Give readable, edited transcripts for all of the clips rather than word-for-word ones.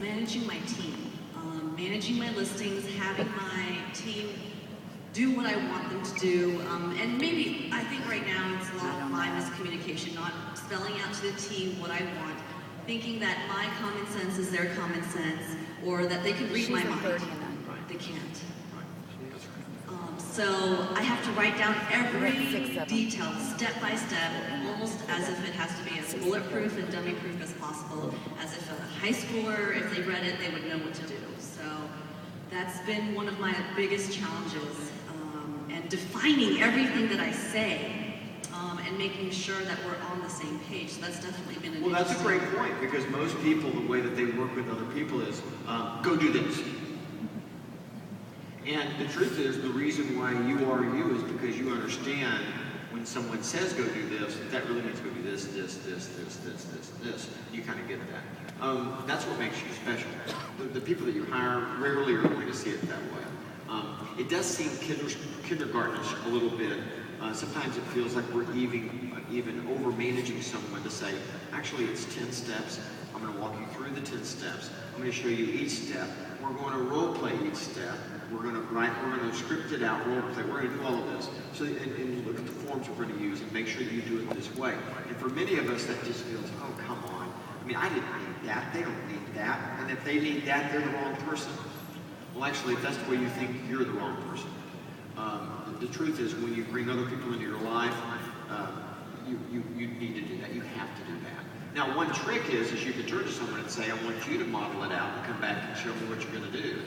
managing my team, managing my listings, having my team do what I want them to do, and maybe, I think right now it's a lot of my miscommunication, not spelling out to the team what I want, thinking that my common sense is their common sense, or that they can read my mind. They can't. So I have to write down every detail, step by step, almost as if it has to be as bulletproof and dummy-proof as possible, as if a high schooler, if they read it, they would know what to do. So that's been one of my biggest challenges, and defining everything that I say, and making sure that we're on the same page. So that's definitely been an Well, that's a great point, because most people, the way that they work with other people is, go do this. And the truth is, the reason why you are you is because you understand when someone says go do this, that really means go do this. You kind of get that. That's what makes you special. The people that you hire rarely are going to see it that way. It does seem kindergartenish a little bit. Sometimes it feels like we're even over-managing someone to say, actually it's 10 steps. I'm going to walk you through the 10 steps. I'm going to show you each step. We're going to role play each step. We're going to script it out, role play. We're going to do all of this. So, and look at the forms we're going to use and make sure that you do it this way. And for many of us, that just feels, oh, come on. I mean, I didn't need that. They don't need that. And if they need that, they're the wrong person. Well, actually, if that's the way you think, you're the wrong person. The truth is, when you bring other people into your life, you need to do that. You have to do that. Now, one trick is you can turn to someone and say, I want you to model it out and come back and show me what you're going to do.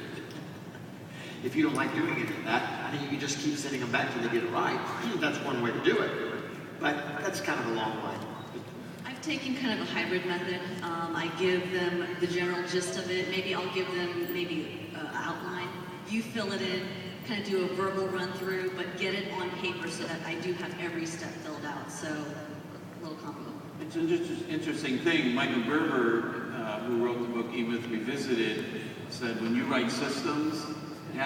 If you don't like doing any of that, then you just keep sending them back till they get it right. That's one way to do it. But that's kind of a long way. I've taken kind of a hybrid method. I give them the general gist of it. Maybe I'll give them maybe an outline. You fill it in, kind of do a verbal run through, but get it on paper so that I do have every step filled out. So a little combo. It's an interesting thing. Michael Gerber, who wrote the book E-Myth Revisited, said when you write systems, you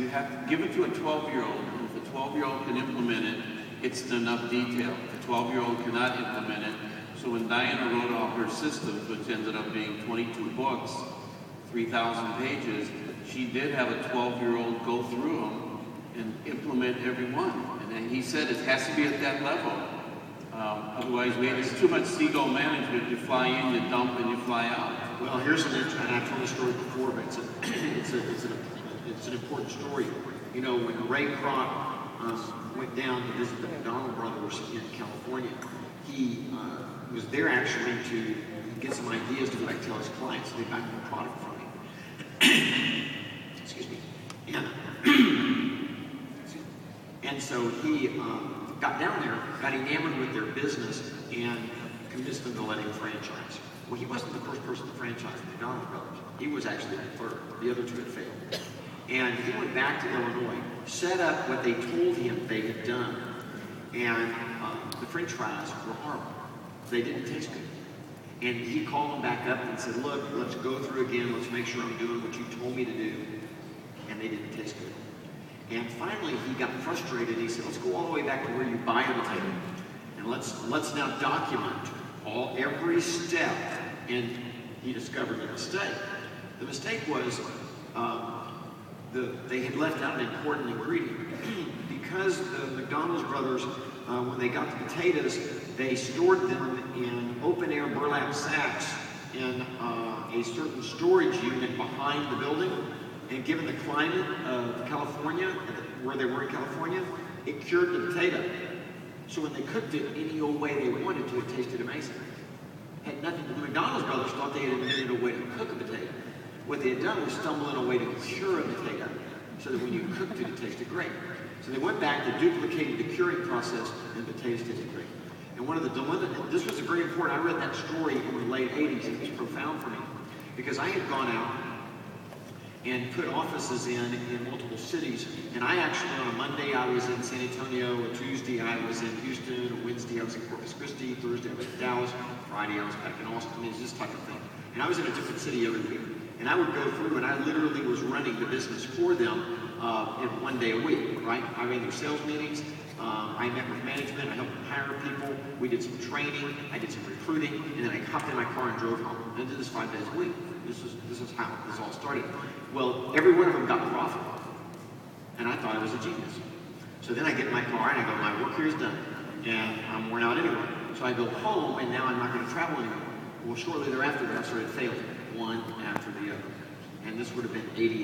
have to give it to a 12-year-old. If a 12-year-old can implement it, it's enough detail. If a 12-year-old cannot implement it, so when Diana wrote all her systems, which ended up being 22 books, 3,000 pages, she did have a 12-year-old go through them and implement every one. And then he said it has to be at that level. Otherwise, it's too much seagull management. You fly in, you dump, and you fly out. Well, here's an interesting, and I've told the story before, but it's an important story. You know, when Ray Kroc went down to visit the McDonald brothers in California, he was there actually to get some ideas to what I tell his clients. They buy more product from him. Excuse me. And so he got down there, got enamored with their business, and convinced them to let him franchise. Well, he wasn't the first person to franchise the McDonald brothers. He was actually the third. The other two had failed. And he went back to Illinois, set up what they told him they had done, and the French fries were horrible. They didn't taste good. And he called them back up and said, look, let's go through again. Let's make sure I'm doing what you told me to do. And they didn't taste good. And finally, he got frustrated. He said, let's go all the way back to where you buy the potato. And let's now document every step. And he discovered the mistake. The mistake was they had left out an important ingredient. Because the McDonald's brothers, when they got the potatoes, they stored them in open-air burlap sacks in a certain storage unit behind the building. And given the climate of California, where they were in California, it cured the potato. So when they cooked it any old way they wanted to, it tasted amazing. Had nothing to do. The McDonald's brothers thought they had invented a way to cook a potato. What they had done was stumble in a way to cure a potato, so that when you cooked it, it tasted great. So they went back, they duplicated the curing process, and the potatoes tasted great. And one of the dilemmas, this was very important. I read that story in the late 80s. It was profound for me, because I had gone out and put offices in multiple cities. And I actually, on a Monday, I was in San Antonio. A Tuesday, I was in Houston. A Wednesday, I was in Corpus Christi. Thursday, I was in Dallas. Friday, I was back in Austin. I mean, it's this type of thing. And I was in a different city every week. And I would go through, and I literally was running the business for them in one day a week, right? I ran their sales meetings. I met with management. I helped them hire people. We did some training. I did some recruiting. And then I hopped in my car and drove home. And I did this 5 days a week. This is how this all started. Well, every one of them got profit, and I thought I was a genius. So then I get in my car and I go, my work here is done, and I'm worn out anyway. So I go home, and now I'm not going to travel anymore. Well, shortly thereafter, I started failing, one after the other, and this would have been 88.